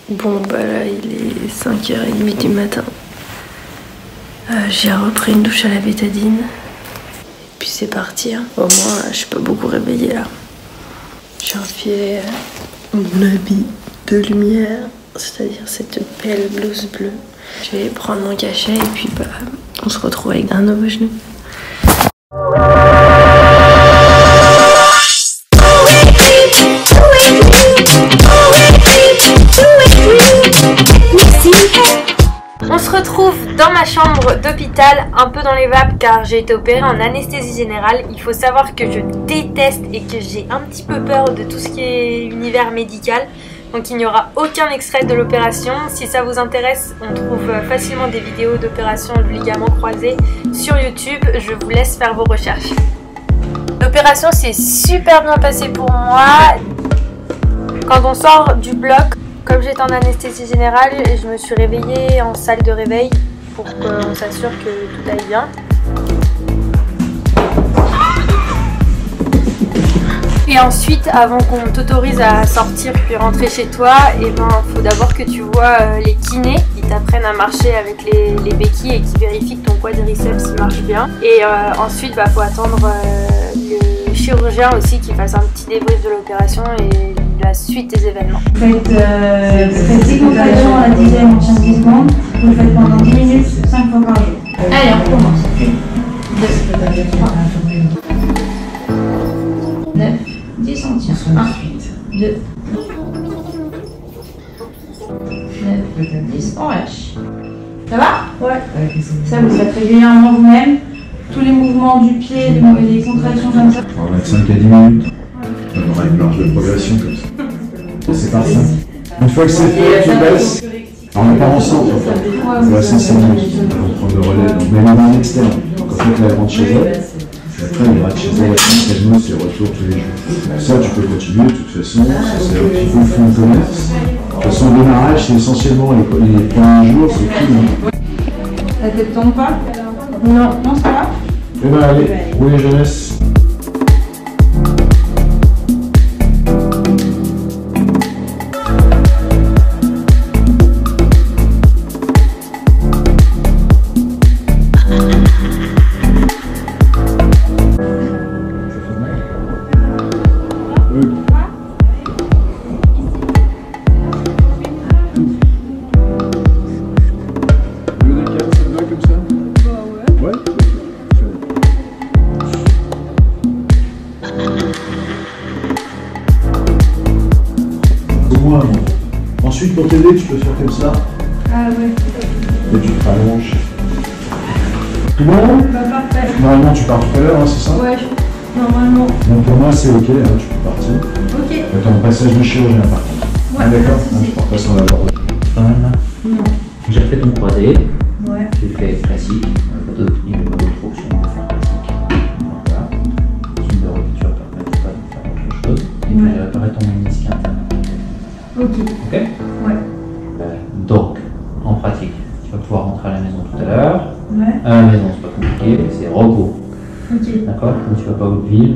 Bon bah là il est 5h30 du matin. J'ai repris une douche à la bétadine. Et puis c'est parti. Hein. Au moins je suis pas beaucoup réveillée là. J'ai enfilé mon habit de lumière, c'est-à-dire cette belle blouse bleue. Je vais prendre mon cachet et puis bah on se retrouve avec un nouveau genou. On se retrouve dans ma chambre d'hôpital, un peu dans les vapes car j'ai été opérée en anesthésie générale. Il faut savoir que je déteste et que j'ai un petit peu peur de tout ce qui est univers médical. Donc il n'y aura aucun extrait de l'opération. Si ça vous intéresse, on trouve facilement des vidéos d'opération de ligaments croisés sur YouTube. Je vous laisse faire vos recherches. L'opération s'est super bien passée pour moi. Quand on sort du bloc, comme j'étais en anesthésie générale, je me suis réveillée en salle de réveil pour qu'on s'assure que tout aille bien. Et ensuite, avant qu'on t'autorise à sortir puis rentrer chez toi, il faut d'abord que tu vois les kinés qui t'apprennent à marcher avec les béquilles et qui vérifient que ton quadriceps marche bien. Et ensuite, faut attendre le chirurgien aussi qui fasse un petit débrief de l'opération et la suite des événements. Vous faites 10 contractions à la dixième en 15 secondes. Vous le faites pendant 10 minutes, 5 fois par jour. Allez, on recommence. 1, 2, 3, 9, 10 centimes. 1, 2, 9, 10, on relâche. Ça va? Ouais. Ça, vous faites régulièrement vous-même. Tous les mouvements du pied, les contractions comme ça. On va mettre 5 à 10 minutes. On aura une marge de progression comme ça. C'est parti. Une fois que c'est fait, tu baisses. On n'est pas ensemble en fait. On va s'enseigner. On va prendre le relais. Donc, mais elle est en externe. Donc en fait, là, elle rentre chez elle. Et après, elle ira chez elle. Elle fait ses retours tous les jours. Ça, tu peux continuer de toute façon. C'est eux qui font le commerce. De toute façon, le démarrage, c'est essentiellement les premiers jours. C'est tout. La tête tombe pas? Non, non, ça va? Eh ben allez, oui, jeunesse. Ensuite, pour t'aider, tu peux faire comme ça. Ah ouais. Et tu te rallonges. Tout bon? Parfait. Normalement, tu pars tout à l'heure, hein, c'est ça? Ouais, normalement. Donc pour moi, c'est ok, hein, tu peux partir. Ok. Attends, passage de chirurgien par contre. Ouais, ah, d'accord. si. Je pense pas qu'on va voir. Pas mal là. Non. J'ai fait ton croisé. Ouais. Tu le fais classique. Pas d'autres options de faire classique. Voilà. Une de rupture permet pas de faire autre chose. Et tu vas réparer ton ménisque interne. Ok. Ok? Ouais. Donc, en pratique, tu vas pouvoir rentrer à la maison tout à l'heure. Ouais. À la maison, c'est pas compliqué, c'est repos. Ok. D'accord? Comme tu vas pas au ville,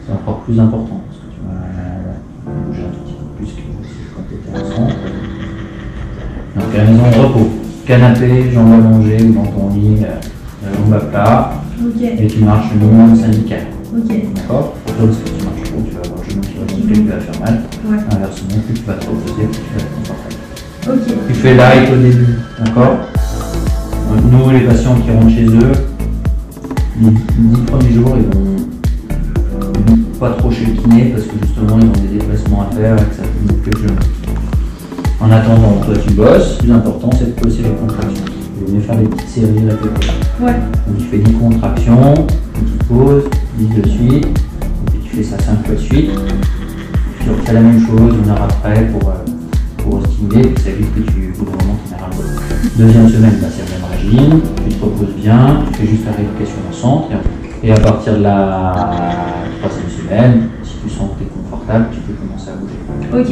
c'est encore plus important. Parce que tu vas bouger un tout petit peu plus que quand tu étais ensemble. Donc, à la maison, repos. Canapé, jambes allongées ou dans ton lit, jambes à plat. Ok. Et tu marches le minimum syndical. Ok. D'accord? Parce que tu marches trop, tu vas avoir le genou qui va gonfler, qui va faire mal. Ouais. Inversement, plus tu vas te reposer, plus tu vas être confortable. Ok. Tu fais light au début, d'accord? Nous, les patients qui rentrent chez eux, les 10 premiers jours, ils vont pas trop chez le kiné parce que justement, ils ont des déplacements à faire et que ça peut gonfler le genou. En attendant, toi tu bosses, le plus important c'est de poser les contractions. Il vaut mieux faire des petites séries répétées. Ouais. Donc tu fais 10 contractions, une petite pause, 10 de suite, et puis tu fais ça 5 fois de suite. Puis tu refais la même chose une heure après pour stimuler, puis ça évite que tu bouges vraiment ton nerf à l'autre. Deuxième semaine, c'est le même régime, tu te reposes bien, tu fais juste la rééducation au centre, et à partir de la troisième semaine, si tu sens que tu es confortable, tu peux commencer à bouger.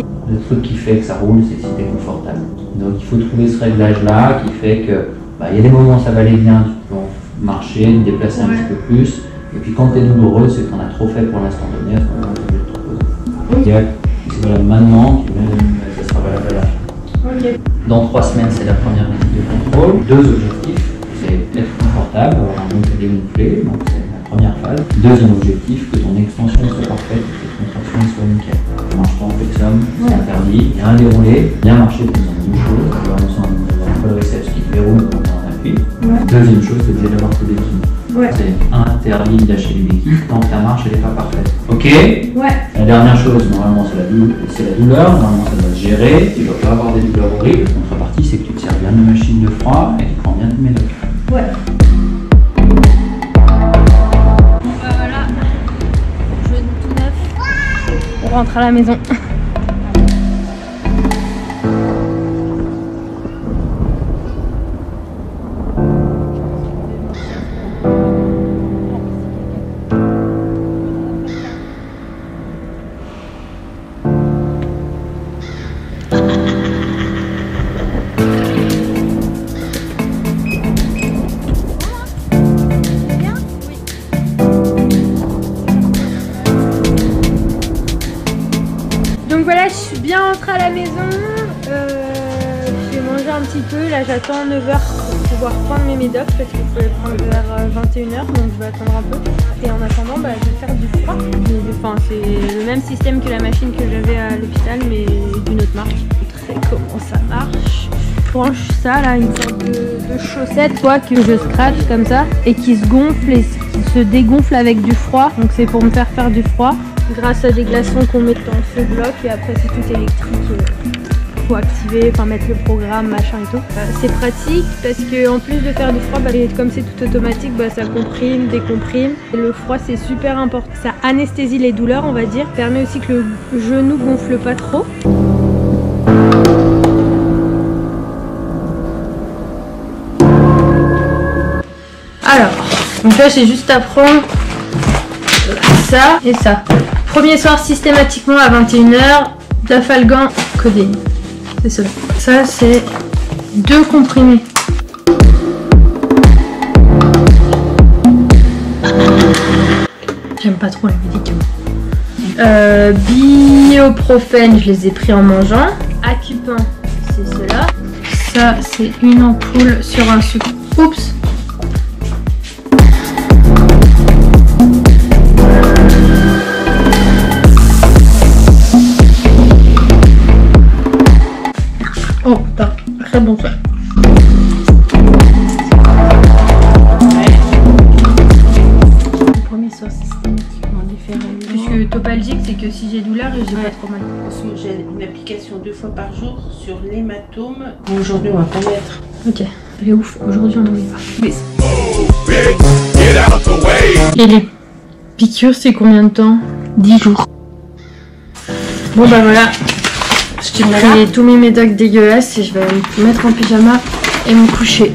Ok. Le truc qui fait que ça roule, c'est si tu es confortable. Donc il faut trouver ce réglage-là qui fait que il y a des moments où ça va aller bien, tu peux marcher, te déplacer un petit peu plus, et puis quand tu es douloureux, c'est que tu en as trop fait pour l'instant donné, à ce moment-là, tu peux te reposer. Ok. C'est voilà, maintenant, ça sera valable à la fin. Ok. Dans 3 semaines, c'est la première visite de contrôle. 2 objectifs, c'est être confortable, avoir un ventre dégonflé, donc c'est la première phase. Deuxième objectif, que ton extension soit parfaite, que tes contractions soient nickel. Tu marches pas en flexum, c'est interdit. Bien déroulé, bien marcher, c'est une bonne chose. Avoir besoin d'avoir un quadriceps qui te déroule quand tu es en appui. Deuxième chose, c'est obligé d'avoir tes béquilles. C'est interdit de lâcher les béquilles tant que ta marche n'est pas parfaite. Ok? La dernière chose, normalement, c'est la douleur. Normalement, ça doit se gérer. Tu ne dois pas avoir des douleurs horribles. La contrepartie, c'est que tu te sers bien de machine de froid et tu prends bien tes médocs. Bon bah voilà, genou tout neuf. On rentre à la maison. Donc voilà, je suis bien rentrée à la maison, j'ai mangé un petit peu, là j'attends 9h pour pouvoir prendre mes médocs parce qu'il faut les prendre vers 21h, donc je vais attendre un peu. Et en attendant, bah, je vais faire du froid. Enfin, c'est le même système que la machine que j'avais à l'hôpital mais d'une autre marque. Je vais vous montrer comment ça marche. Je branche ça là, une sorte de chaussette quoi, que je scratch comme ça et qui se gonfle et qui se dégonfle avec du froid, donc c'est pour me faire du froid. Grâce à des glaçons qu'on met dans ce bloc et après c'est tout électrique, faut activer, enfin mettre le programme, machin et tout. C'est pratique parce que en plus de faire du froid, bah, comme c'est tout automatique, bah, ça comprime, décomprime. Et le froid c'est super important, ça anesthésie les douleurs on va dire, permet aussi que le genou gonfle pas trop. Alors, donc là j'ai juste à prendre ça et ça. Premier soir systématiquement à 21h, Dafalgan, codéine. C'est cela. Ça c'est 2 comprimés. J'aime pas trop les médicaments. Bioprofène, je les ai pris en mangeant. Acupin, c'est cela. Ça c'est une ampoule sur un sucre. Oups. Oh putain, très bon ça. Le premier soir systématiquement différent. Puisque topalgique, c'est que si j'ai douleur, j'ai pas trop mal. J'ai une application 2 fois par jour sur l'hématome. Aujourd'hui, on va pas mettre. Ok, elle est ouf. Aujourd'hui, on n'en met pas. Et les piqûres, c'est combien de temps? 10 jours. Bon bah voilà. J'ai pris tous mes médocs dégueulasses et je vais me mettre en pyjama et me coucher.